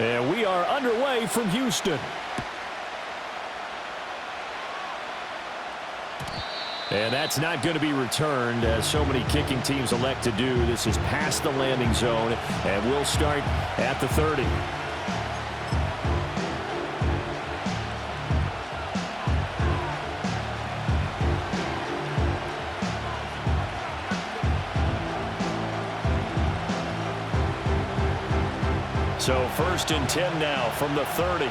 And we are underway from Houston. And that's not going to be returned, as so many kicking teams elect to do. This is past the landing zone, and we'll start at the 30. So 1st and 10 now from the 30.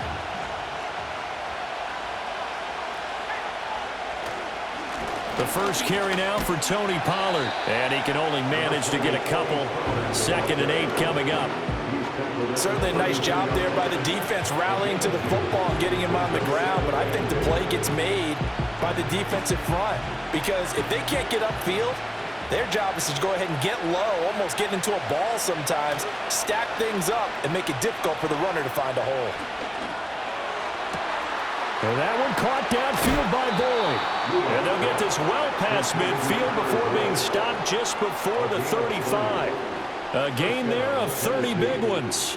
The first carry now for Tony Pollard. And he can only manage to get a couple. 2nd and 8 coming up. Certainly a nice job there by the defense rallying to the football and getting him on the ground. But I think the play gets made by the defensive front. Because if they can't get upfield, their job is to go ahead and get low, almost get into a ball sometimes, stack things up, and make it difficult for the runner to find a hole. And that one caught downfield by Boyd. And they'll get this well past midfield before being stopped just before the 35. A gain there of 30 big ones.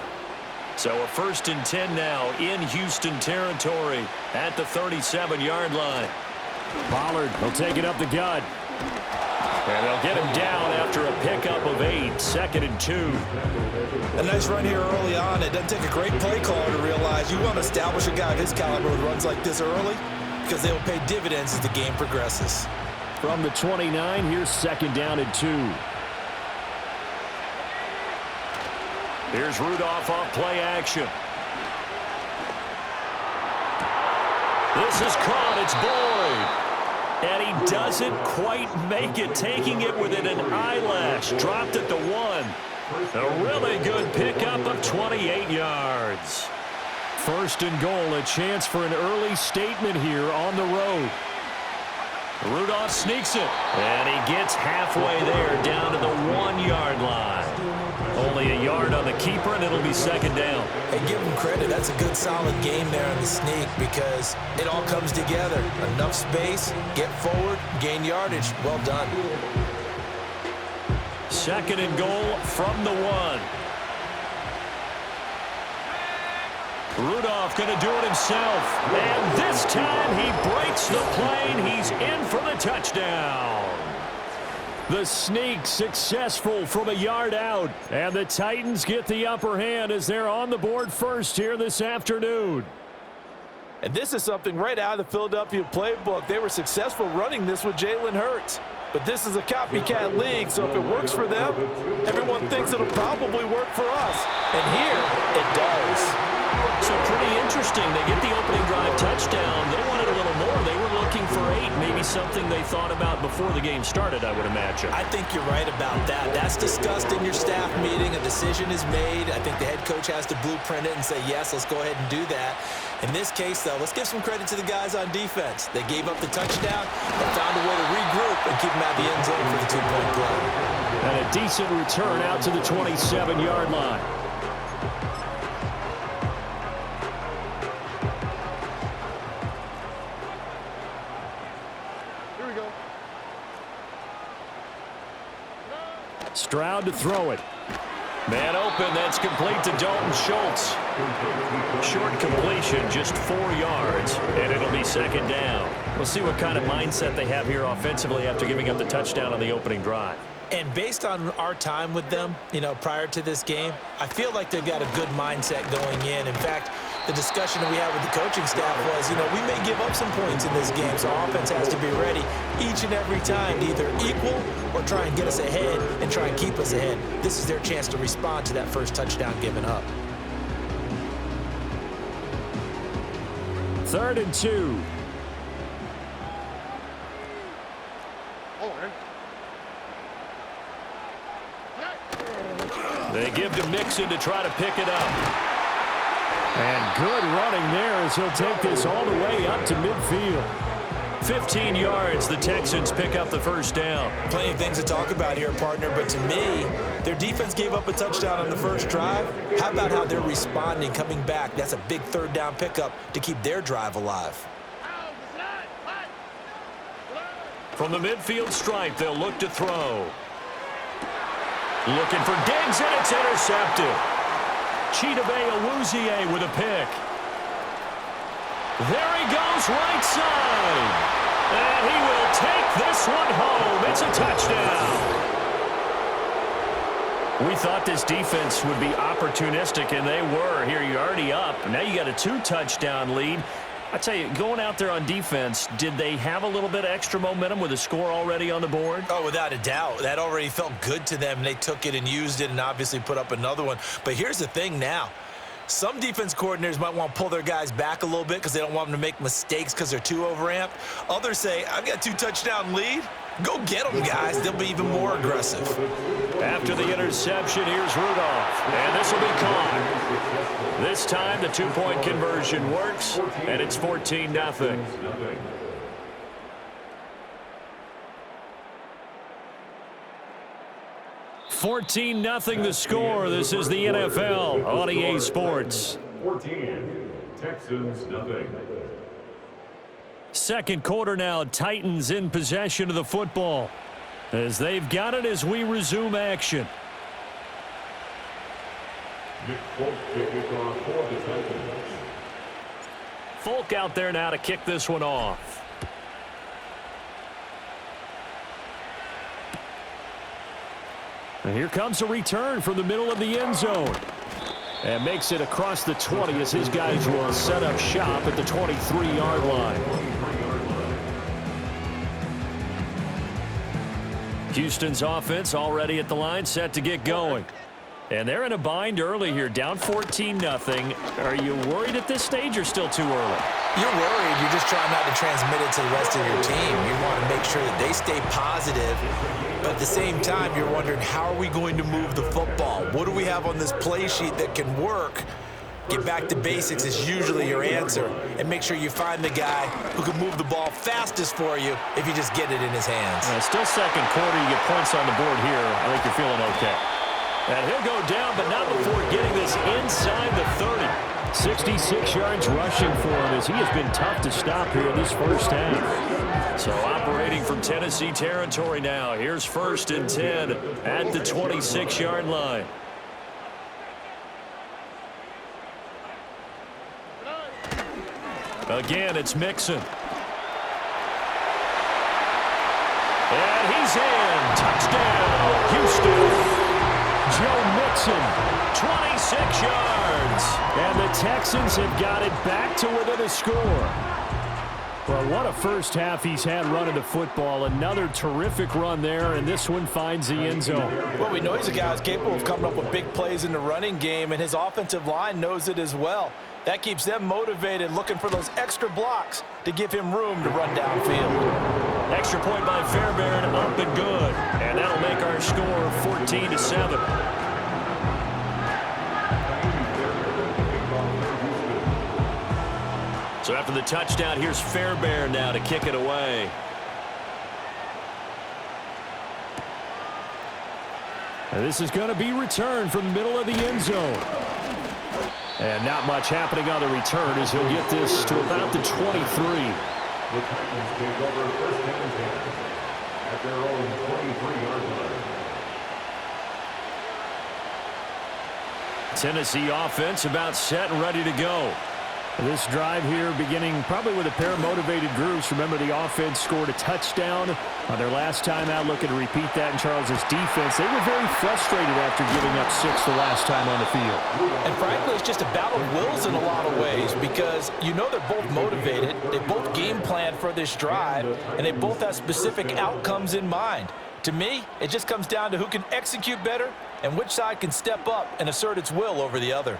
So a 1st and 10 now in Houston territory at the 37-yard line. Pollard will take it up the gut. And they'll get him down after a pickup of 8. 2nd and 2. A nice run here early on. It doesn't take a great play caller to realize you want to establish a guy of his caliber who runs like this early, because they will pay dividends as the game progresses. From the 29, here's 2nd down and 2. Here's Rudolph off play action. This is caught. It's Boyd. And he doesn't quite make it, taking it within an eyelash. Dropped at the 1. A really good pickup of 28 yards. 1st and goal, a chance for an early statement here on the road. Rudolph sneaks it, and he gets halfway there, down to the 1-yard line. Only a yard on the keeper, and it'll be 2nd down. Hey, give him credit. That's a good, solid game there on the sneak, because it all comes together. Enough space, get forward, gain yardage. Well done. 2nd and goal from the 1. Rudolph going to do it himself. And this time he breaks the plane. He's in for the touchdown. The sneak successful from a yard out. And the Titans get the upper hand as they're on the board first here this afternoon. And this is something right out of the Philadelphia playbook. They were successful running this with Jalen Hurts. But this is a copycat league, so if it works for them, everyone thinks it'll probably work for us. And here, it does. So pretty interesting. They get the opening drive touchdown. They wanted a little more. They were looking for 8, maybe something they thought about before the game started, I would imagine. I think you're right about that. That's discussed in your staff meeting. A decision is made. I think the head coach has to blueprint it and say, yes, let's go ahead and do that. In this case, though, let's give some credit to the guys on defense. They gave up the touchdown and found a way to regroup and keep them out of the end zone for the 2-point play. And a decent return out to the 27-yard line. Stroud to throw it. Man open, that's complete to Dalton Schultz. Short completion, just 4 yards, and it'll be 2nd down. We'll see what kind of mindset they have here offensively after giving up the touchdown on the opening drive. And based on our time with them, prior to this game, I feel like they've got a good mindset going in. In fact, the discussion that we had with the coaching staff was, we may give up some points in this game, so offense has to be ready each and every time to either equal or try and get us ahead and try and keep us ahead. This is their chance to respond to that first touchdown given up. 3rd and 2. They give to Mixon to try to pick it up. And good running there as he'll take this all the way up to midfield. 15 yards, the Texans pick up the 1st down. Plenty of things to talk about here, partner, but to me, their defense gave up a touchdown on the first drive. How about how they're responding, coming back? That's a big 3rd down pickup to keep their drive alive. From the midfield stripe, they'll look to throw. Looking for Diggs, and it's intercepted. Chidobe Awuzie with a pick. There he goes right side. And he will take this one home. It's a touchdown. We thought this defense would be opportunistic, and they were. Here you're already up. Now you got a 2-touchdown lead. I tell you, going out there on defense, did they have a little bit of extra momentum with a score already on the board? Oh, without a doubt. That already felt good to them. They took it and used it and obviously put up another one. But here's the thing now. Some defense coordinators might want to pull their guys back a little bit because they don't want them to make mistakes because they're too overamped. Others say, I've got a 2-touchdown lead. Go get them, guys. They'll be even more aggressive. After the interception, here's Rudolph. And this will be caught. This time, the 2-point conversion works, and it's 14-0. 14-0 the score. This is the NFL on EA Sports. 14, Texans nothing. Second quarter now, Titans in possession of the football as they've got it as we resume action. Nick Folk kicking off for the Titans. Folk out there now to kick this one off. And here comes a return from the middle of the end zone. And makes it across the 20 as his guys will set up shop at the 23-yard line. Houston's offense already at the line, set to get going. And they're in a bind early here, down 14-0. Are you worried at this stage or still too early? You're worried. You're just trying not to transmit it to the rest of your team. You want to make sure that they stay positive. But at the same time, you're wondering, how are we going to move the football? What do we have on this play sheet that can work? Get back to basics is usually your answer. And make sure you find the guy who can move the ball fastest for you if you just get it in his hands. Still second quarter. You get points on the board here. I think you're feeling okay. And he'll go down, but not before getting this inside the 30. 66 yards rushing for him as he has been tough to stop here in this first half. So operating from Tennessee territory now. Here's 1st and 10 at the 26-yard line. Again, it's Mixon. And he's in. Touchdown, Houston. Joe Mixon, 26 yards. And the Texans have got it back to within a score. Well, what a first half he's had running the football. Another terrific run there, and this one finds the end zone. Well, we know he's a guy who's capable of coming up with big plays in the running game, and his offensive line knows it as well. That keeps them motivated, looking for those extra blocks to give him room to run downfield. Extra point by Fairbairn, up and good. And that'll make our score 14-7. So after the touchdown, here's Fairbairn now to kick it away. And this is going to be returned from the middle of the end zone. And not much happening on the return as he'll get this to about the 23. The Titans take over 1st and 10 at their own 23-yard line. Tennessee offense about set and ready to go. This drive here beginning probably with a pair of motivated groups. Remember, the offense scored a touchdown on their last time out, looking to repeat that in Charles's defense. They were very frustrated after giving up 6 the last time on the field. And frankly, it's just a battle of wills in a lot of ways because you know they're both motivated, they both game plan for this drive, and they both have specific outcomes in mind. To me, it just comes down to who can execute better and which side can step up and assert its will over the other.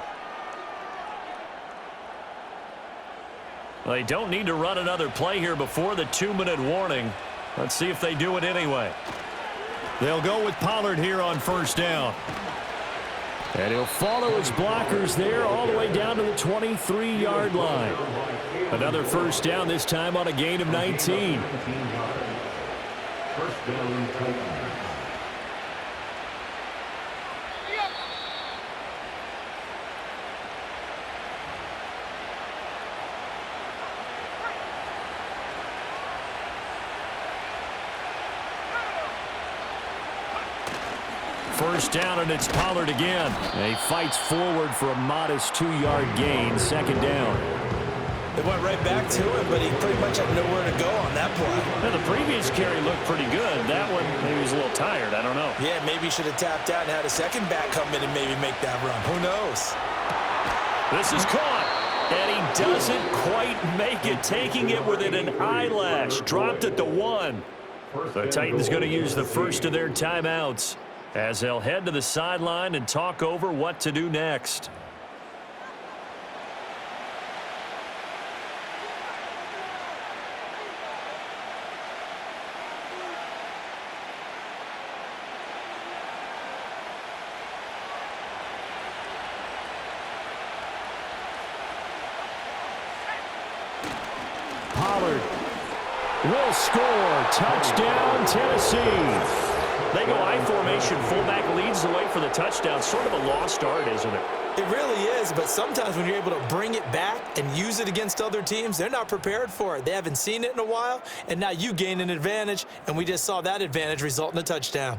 Well, they don't need to run another play here before the 2-minute warning. Let's see if they do it anyway. They'll go with Pollard here on 1st down. And he'll follow his blockers there all the way down to the 23-yard line. Another 1st down, this time on a gain of 19. 1st down, Titans. first down, and it's Pollard again. And he fights forward for a modest 2-yard gain, second down. They went right back to him, but he pretty much had nowhere to go on that play. Now, the previous carry looked pretty good. That one, maybe he was a little tired. I don't know. Yeah, maybe he should have tapped out and had a second back come in and maybe make that run. Who knows? This is caught, and he doesn't quite make it, taking it within an eyelash. Dropped at the 1. The Titans going to use the first of their timeouts as they'll head to the sideline and talk over what to do next. Pollard will score. Touchdown, Tennessee. They go I formation. Fullback leads the way for the touchdown. Sort of a lost art, isn't it? It really is, but sometimes when you're able to bring it back and use it against other teams, they're not prepared for it. They haven't seen it in a while, and now you gain an advantage, and we just saw that advantage result in a touchdown.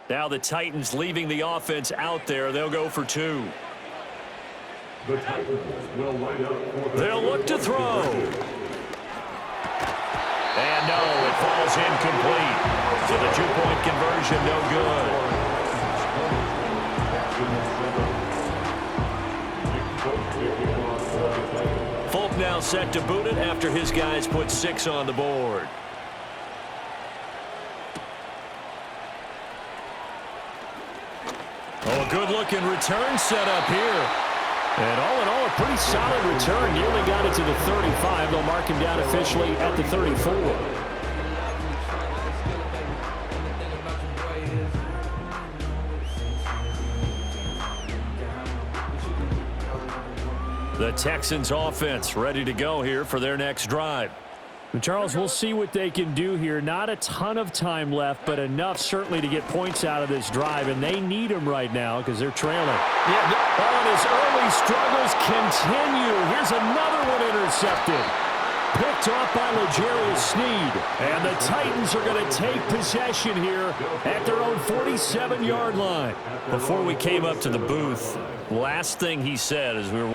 Now the Titans leaving the offense out there. They'll go for 2. The Titans will line up for the They'll look to throw. And no, it falls incomplete. So the 2-point conversion no good. Folk now set to boot it after his guys put 6 on the board. Oh, a good-looking return set up here. And all in all, a pretty solid return. Nearly got it to the 35. They'll mark him down officially at the 34. The Texans offense ready to go here for their next drive. Charles, we'll see what they can do here. Not a ton of time left, but enough certainly to get points out of this drive, and they need them right now because they're trailing. Yeah. Oh, and his early struggles continue. Here's another one intercepted. Picked off by L'Jarius Sneed. And the Titans are going to take possession here at their own 47-yard line. Before we came up to the booth, last thing he said as we were